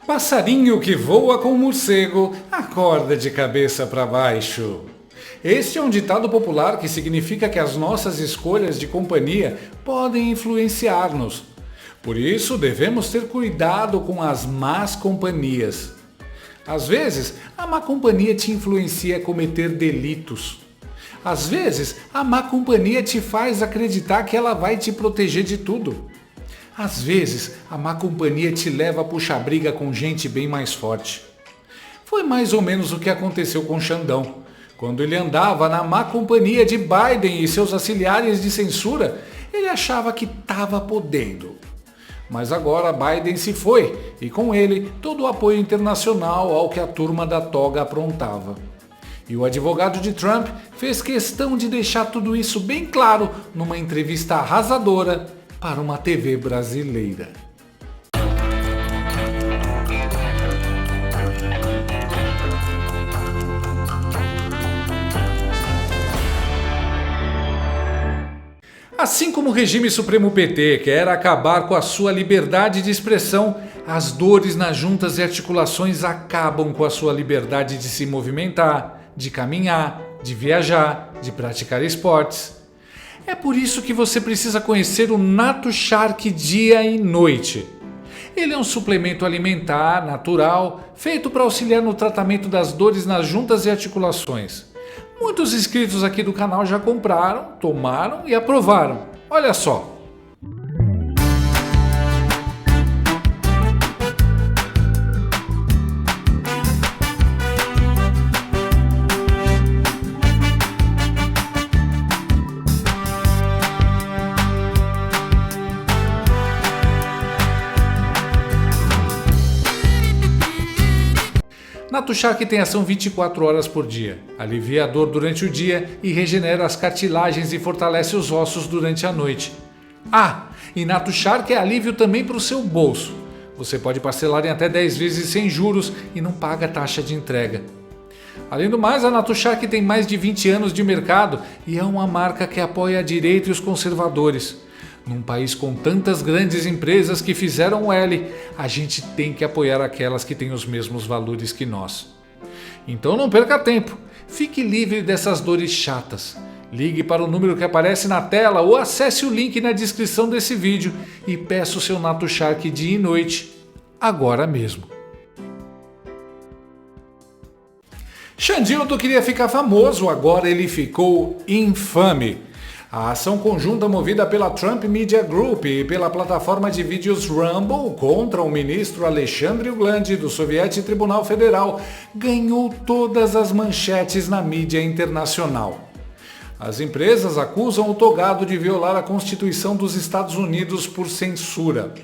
Passarinho que voa com morcego, acorda de cabeça para baixo. Este é um ditado popular que significa que as nossas escolhas de companhia podem influenciar-nos. Por isso, devemos ter cuidado com as más companhias. Às vezes, a má companhia te influencia a cometer delitos. Às vezes, a má companhia te faz acreditar que ela vai te proteger de tudo. Às vezes, a má companhia te leva a puxar briga com gente bem mais forte. Foi mais ou menos o que aconteceu com Xandão. Quando ele andava na má companhia de Biden e seus auxiliares de censura, ele achava que estava podendo. Mas agora Biden se foi e com ele todo o apoio internacional ao que a turma da toga aprontava. E o advogado de Trump fez questão de deixar tudo isso bem claro numa entrevista arrasadora para uma TV brasileira. Assim como o regime Supremo PT quer acabar com a sua liberdade de expressão, as dores nas juntas e articulações acabam com a sua liberdade de se movimentar, de caminhar, de viajar, de praticar esportes. É por isso que você precisa conhecer o NatoShark dia e noite. Ele é um suplemento alimentar natural feito para auxiliar no tratamento das dores nas juntas e articulações. Muitos inscritos aqui do canal já compraram, tomaram e aprovaram. Olha só! NatoShark tem ação 24 horas por dia, alivia a dor durante o dia e regenera as cartilagens e fortalece os ossos durante a noite. E NatoShark é alívio também para o seu bolso. Você pode parcelar em até 10 vezes sem juros e não paga taxa de entrega. Além do mais, a NatoShark tem mais de 20 anos de mercado e é uma marca que apoia a direita e os conservadores. Num país com tantas grandes empresas que fizeram o L, a gente tem que apoiar aquelas que têm os mesmos valores que nós. Então não perca tempo, fique livre dessas dores chatas. Ligue para o número que aparece na tela ou acesse o link na descrição desse vídeo e peça o seu NatoShark dia e noite, agora mesmo. Xandildo queria ficar famoso, agora ele ficou infame. A ação conjunta movida pela Trump Media Group e pela plataforma de vídeos Rumble contra o ministro Alexandre Uglandi do Soviético Tribunal Federal ganhou todas as manchetes na mídia internacional. As empresas acusam o togado de violar a Constituição dos Estados Unidos por censura.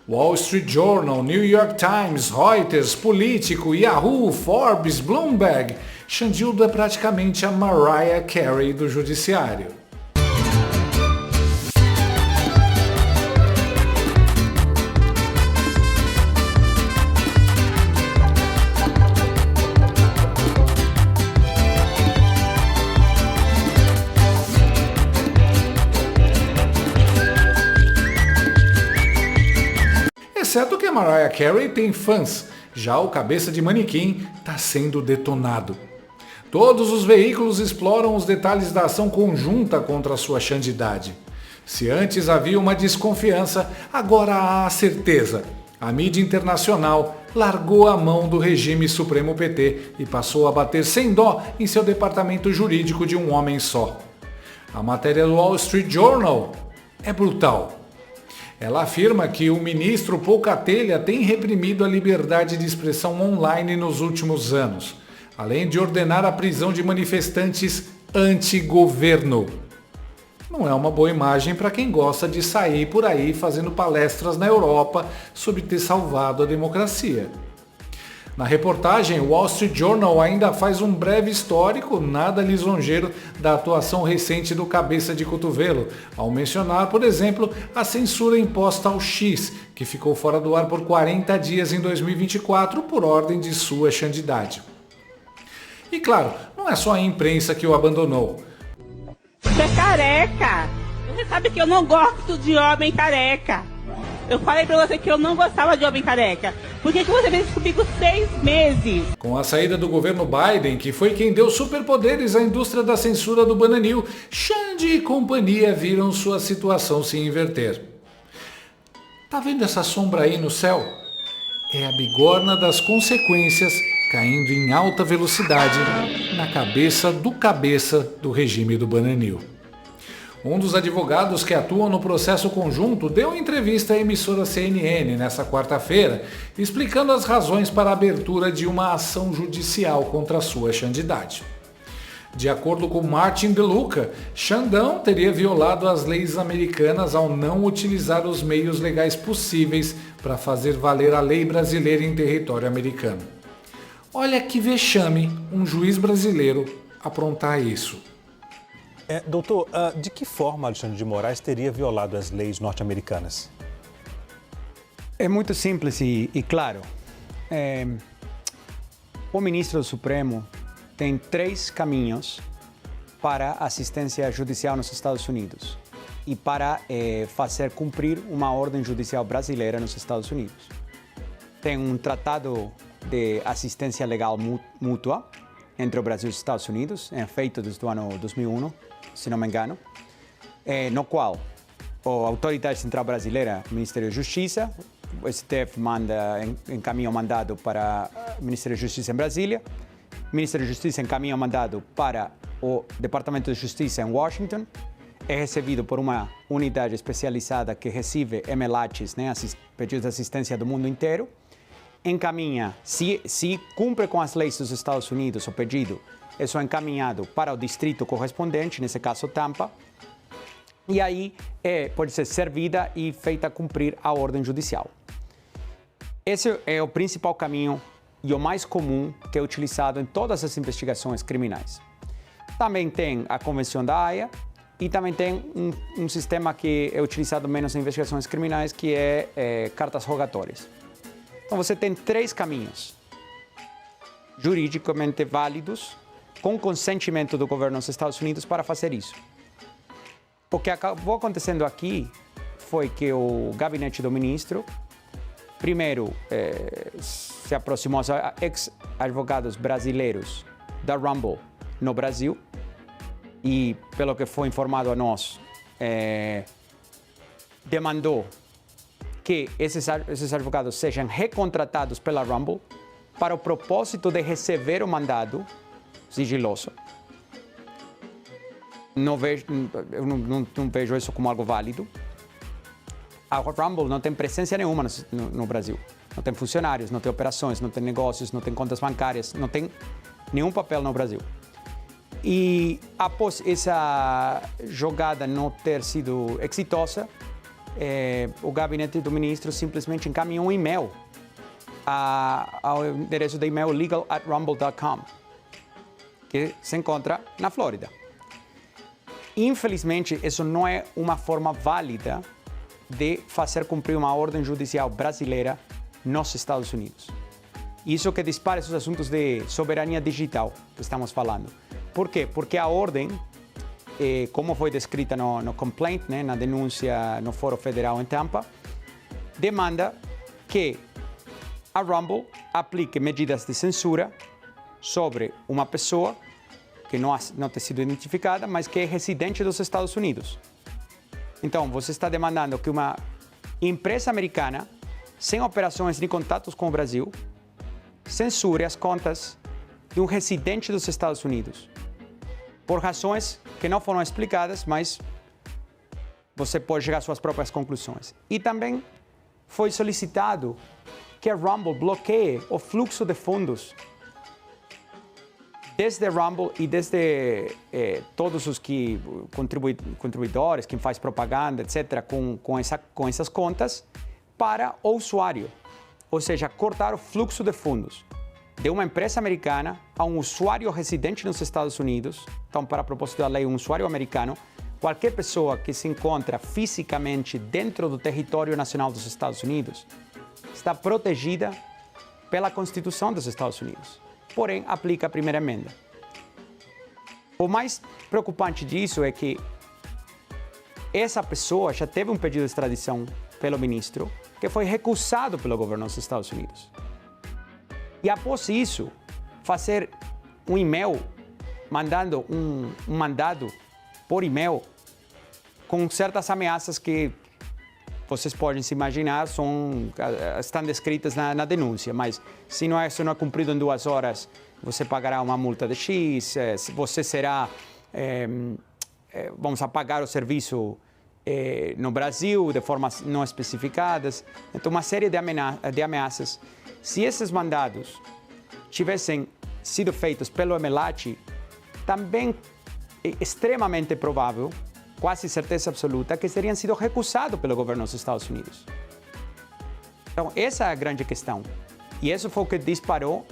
Wall Street Journal, New York Times, Reuters, Político, Yahoo, Forbes, Bloomberg. Xandildo é praticamente a Mariah Carey do judiciário. Exceto que a Mariah Carey tem fãs, já o cabeça de manequim está sendo detonado. Todos os veículos exploram os detalhes da ação conjunta contra a sua xandidade. Se antes havia uma desconfiança, agora há a certeza. A mídia internacional largou a mão do regime Supremo PT e passou a bater sem dó em seu departamento jurídico de um homem só. A matéria do Wall Street Journal é brutal. Ela afirma que o ministro Pouca Telha tem reprimido a liberdade de expressão online nos últimos anos, além de ordenar a prisão de manifestantes anti-governo. Não é uma boa imagem para quem gosta de sair por aí fazendo palestras na Europa sobre ter salvado a democracia. Na reportagem, o Wall Street Journal ainda faz um breve histórico, nada lisonjeiro, da atuação recente do cabeça de cotovelo, ao mencionar, por exemplo, a censura imposta ao X, que ficou fora do ar por 40 dias em 2024 por ordem de sua xandidade. E claro, não é só a imprensa que o abandonou. Você é careca! Você sabe que eu não gosto de homem careca! Eu falei pra você que eu não gostava de homem careca. Por que você fez isso comigo 6 meses? Com a saída do governo Biden, que foi quem deu superpoderes à indústria da censura do Bananil, Xande e companhia viram sua situação se inverter. Tá vendo essa sombra aí no céu? É a bigorna das consequências caindo em alta velocidade na cabeça do regime do Bananil. Um dos advogados que atuam no processo conjunto deu entrevista à emissora CNN nesta quarta-feira, explicando as razões para a abertura de uma ação judicial contra a sua Xandidade. De acordo com Martin DeLuca, Xandão teria violado as leis americanas ao não utilizar os meios legais possíveis para fazer valer a lei brasileira em território americano. Olha que vexame um juiz brasileiro aprontar isso. Doutor, de que forma Alexandre de Moraes teria violado as leis norte-americanas? É muito simples e claro. O ministro do Supremo tem 3 caminhos para assistência judicial nos Estados Unidos e para fazer cumprir uma ordem judicial brasileira nos Estados Unidos. Tem um tratado de assistência legal mútua entre o Brasil e os Estados Unidos, feito desde o ano 2001, se não me engano, no qual a Autoridade Central Brasileira, o Ministério da Justiça, o STF encaminha o mandado para o Ministério da Justiça em Brasília, o Ministério da Justiça encaminha o mandado para o Departamento de Justiça em Washington, é recebido por uma unidade especializada que recebe MLATs, pedidos de assistência do mundo inteiro, encaminha, se cumpre com as leis dos Estados Unidos o pedido, é só encaminhado para o distrito correspondente, nesse caso Tampa, e aí pode ser servida e feita cumprir a ordem judicial. Esse é o principal caminho e o mais comum que é utilizado em todas as investigações criminais. Também tem a Convenção da Haia e também tem um sistema que é utilizado menos em investigações criminais, que é cartas rogatórias. Então você tem 3 caminhos juridicamente válidos, com consentimento do governo dos Estados Unidos para fazer isso. O que acabou acontecendo aqui foi que o gabinete do ministro, primeiro, se aproximou aos ex-advogados brasileiros da Rumble no Brasil e, pelo que foi informado a nós, demandou que esses advogados sejam recontratados pela Rumble para o propósito de receber o mandado sigiloso. Eu não vejo isso como algo válido. A Rumble não tem presença nenhuma no Brasil. Não tem funcionários, não tem operações, não tem negócios, não tem contas bancárias, não tem nenhum papel no Brasil. E após essa jogada não ter sido exitosa, o gabinete do ministro simplesmente encaminhou um e-mail ao endereço de e-mail legal@rumble.com, que se encontra na Flórida. Infelizmente, isso não é uma forma válida de fazer cumprir uma ordem judicial brasileira nos Estados Unidos. Isso que dispara esses assuntos de soberania digital que estamos falando. Por quê? Porque a ordem, como foi descrita no complaint, na denúncia no Fórum Federal em Tampa, demanda que a Rumble aplique medidas de censura sobre uma pessoa que não tem sido identificada, mas que é residente dos Estados Unidos. Então, você está demandando que uma empresa americana, sem operações nem contatos com o Brasil, censure as contas de um residente dos Estados Unidos, por razões que não foram explicadas, mas você pode chegar às suas próprias conclusões. E também foi solicitado que a Rumble bloqueie o fluxo de fundos desde a Rumble e desde todos os contribuidores, quem faz propaganda, etc., com essas contas, para o usuário. Ou seja, cortar o fluxo de fundos de uma empresa americana a um usuário residente nos Estados Unidos. Então, para propósito da lei, um usuário americano, qualquer pessoa que se encontra fisicamente dentro do território nacional dos Estados Unidos, está protegida pela Constituição dos Estados Unidos. Porém, aplica a primeira emenda. O mais preocupante disso é que essa pessoa já teve um pedido de extradição pelo ministro, que foi recusado pelo governo dos Estados Unidos. E após isso, fazer um e-mail, mandando um mandado por e-mail com certas ameaças que vocês podem se imaginar, estão descritas na denúncia, mas se não é cumprido em 2 horas, você pagará uma multa de X, você será, vamos pagar o serviço no Brasil de formas não especificadas. Então, uma série de ameaças. Se esses mandados tivessem sido feitos pelo Emelati, também é extremamente provável, quase certeza absoluta, que teriam sido recusados pelo governo dos Estados Unidos. Então, essa é a grande questão. E isso foi o que disparou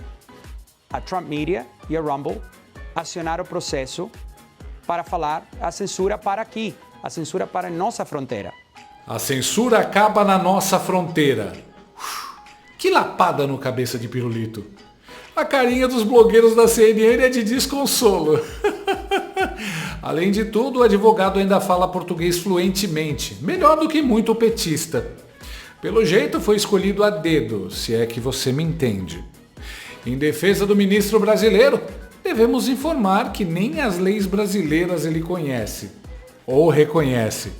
a Trump Media e a Rumble acionar o processo para falar a censura para aqui, a censura para a nossa fronteira. A censura acaba na nossa fronteira. Que lapada no cabeça de pirulito. A carinha dos blogueiros da CNN é de desconsolo. Além de tudo, o advogado ainda fala português fluentemente, melhor do que muito petista. Pelo jeito foi escolhido a dedo, se é que você me entende. Em defesa do ministro brasileiro, devemos informar que nem as leis brasileiras ele conhece, ou reconhece.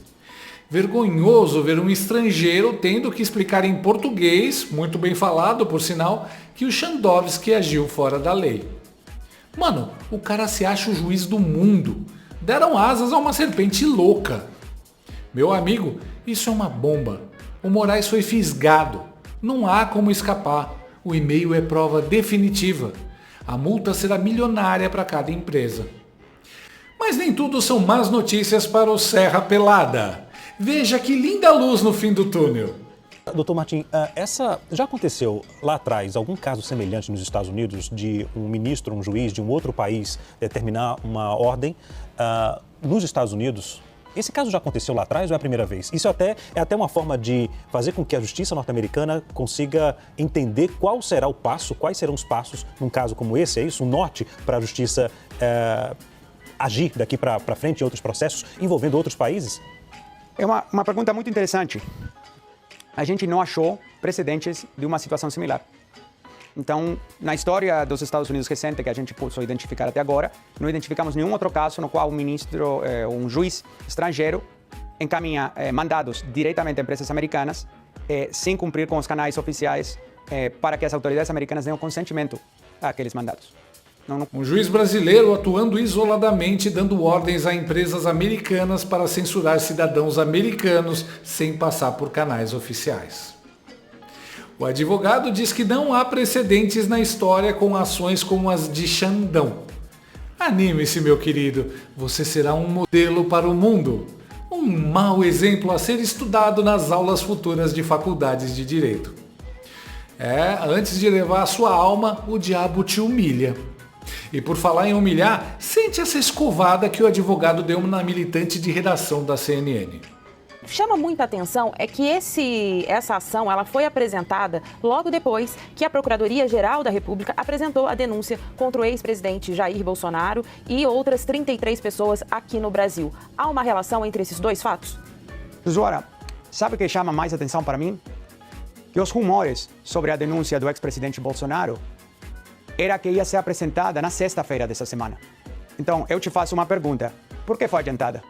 Vergonhoso ver um estrangeiro tendo que explicar em português, muito bem falado por sinal, que o Chandovski agiu fora da lei. Mano, o cara se acha o juiz do mundo. Deram asas a uma serpente louca. Meu amigo, isso é uma bomba. O Moraes foi fisgado. Não há como escapar. O e-mail é prova definitiva. A multa será milionária para cada empresa. Mas nem tudo são más notícias para o Serra Pelada. Veja que linda luz no fim do túnel. Doutor Martim, essa já aconteceu lá atrás, algum caso semelhante nos Estados Unidos, de um ministro, um juiz de um outro país determinar uma ordem nos Estados Unidos? Esse caso já aconteceu lá atrás ou é a primeira vez? Isso é até uma forma de fazer com que a justiça norte-americana consiga entender qual será o passo, quais serão os passos num caso como esse, é isso? Um norte para a justiça agir daqui para frente em outros processos envolvendo outros países? É uma pergunta muito interessante. A gente não achou precedentes de uma situação similar. Então, na história dos Estados Unidos recente, que a gente pôde identificar até agora, não identificamos nenhum outro caso no qual um juiz estrangeiro encaminha mandados diretamente a empresas americanas sem cumprir com os canais oficiais para que as autoridades americanas tenham consentimento àqueles mandados. Um juiz brasileiro atuando isoladamente, dando ordens a empresas americanas para censurar cidadãos americanos sem passar por canais oficiais. O advogado diz que não há precedentes na história com ações como as de Xandão. Anime-se, meu querido, você será um modelo para o mundo. Um mau exemplo a ser estudado nas aulas futuras de faculdades de direito. Antes de levar a sua alma, o diabo te humilha. E por falar em humilhar, sente essa escovada que o advogado deu na militante de redação da CNN. Chama muita atenção é que essa ação ela foi apresentada logo depois que a Procuradoria-Geral da República apresentou a denúncia contra o ex-presidente Jair Bolsonaro e outras 33 pessoas aqui no Brasil. Há uma relação entre esses dois fatos? Zora, sabe o que chama mais atenção para mim? Que os rumores sobre a denúncia do ex-presidente Bolsonaro era que ia ser apresentada na sexta-feira dessa semana. Então, eu te faço uma pergunta. Por que foi adiantada?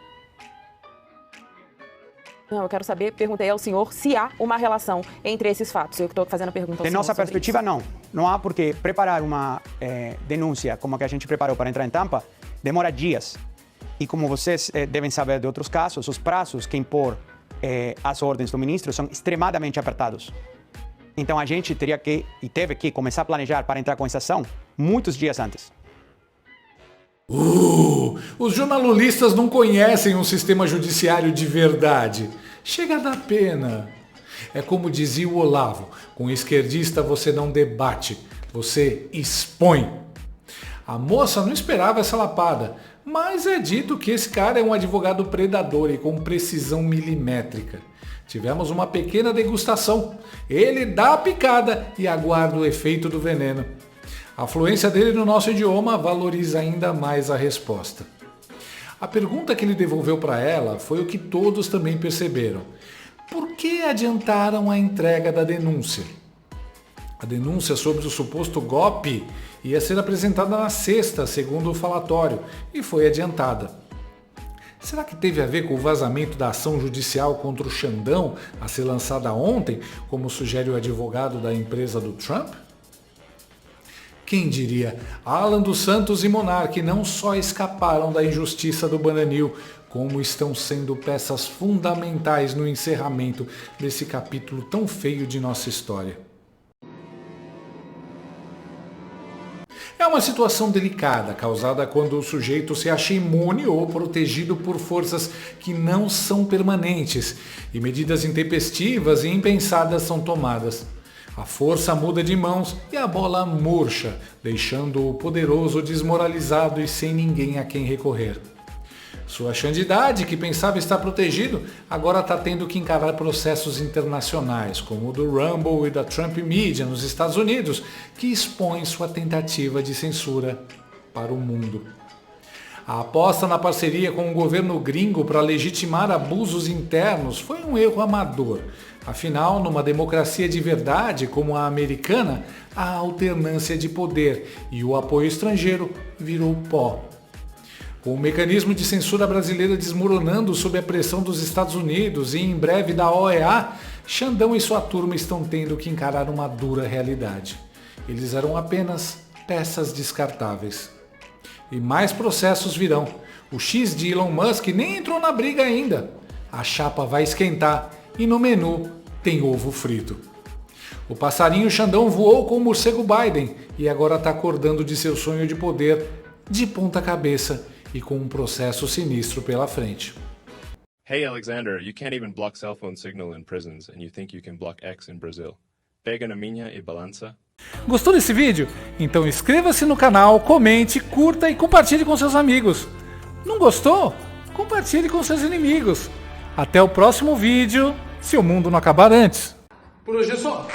Não, eu quero saber, perguntei ao senhor se há uma relação entre esses fatos. Eu estou fazendo a pergunta ao senhor. De nossa perspectiva, não. Não há porque preparar uma denúncia como a que a gente preparou para entrar em Tampa demora dias. E como vocês devem saber de outros casos, os prazos que impor as ordens do ministro são extremadamente apertados. Então a gente teve que começar a planejar para entrar com essa ação muitos dias antes. Os jornalistas não conhecem um sistema judiciário de verdade. Chega a dar pena. É como dizia o Olavo, com esquerdista você não debate, você expõe. A moça não esperava essa lapada, mas é dito que esse cara é um advogado predador e com precisão milimétrica. Tivemos uma pequena degustação. Ele dá a picada e aguarda o efeito do veneno. A fluência dele no nosso idioma valoriza ainda mais a resposta. A pergunta que ele devolveu para ela foi o que todos também perceberam. Por que adiantaram a entrega da denúncia? A denúncia sobre o suposto golpe ia ser apresentada na sexta, segundo o falatório, e foi adiantada. Será que teve a ver com o vazamento da ação judicial contra o Xandão a ser lançada ontem, como sugere o advogado da empresa do Trump? Quem diria? Alan dos Santos e Monark não só escaparam da injustiça do Bananil, como estão sendo peças fundamentais no encerramento desse capítulo tão feio de nossa história. É uma situação delicada, causada quando o sujeito se acha imune ou protegido por forças que não são permanentes e medidas intempestivas e impensadas são tomadas. A força muda de mãos e a bola murcha, deixando o poderoso desmoralizado e sem ninguém a quem recorrer. Sua xandidade, que pensava estar protegido, agora está tendo que encarar processos internacionais, como o do Rumble e da Trump Media nos Estados Unidos, que expõem sua tentativa de censura para o mundo. A aposta na parceria com o governo gringo para legitimar abusos internos foi um erro amador. Afinal, numa democracia de verdade como a americana, a alternância de poder e o apoio estrangeiro virou pó. Com o mecanismo de censura brasileira desmoronando sob a pressão dos Estados Unidos e em breve da OEA, Xandão e sua turma estão tendo que encarar uma dura realidade. Eles eram apenas peças descartáveis. E mais processos virão. O X de Elon Musk nem entrou na briga ainda. A chapa vai esquentar e no menu tem ovo frito. O passarinho Xandão voou com o morcego Biden e agora está acordando de seu sonho de poder de ponta cabeça e com um processo sinistro pela frente. Hey Alexander, you can't even block cell phone signal in prisons and you think you can block X in Brazil. Pega na minha e balança. Gostou desse vídeo? Então inscreva-se no canal, comente, curta e compartilhe com seus amigos. Não gostou? Compartilhe com seus inimigos. Até o próximo vídeo, se o mundo não acabar antes. Por hoje é só.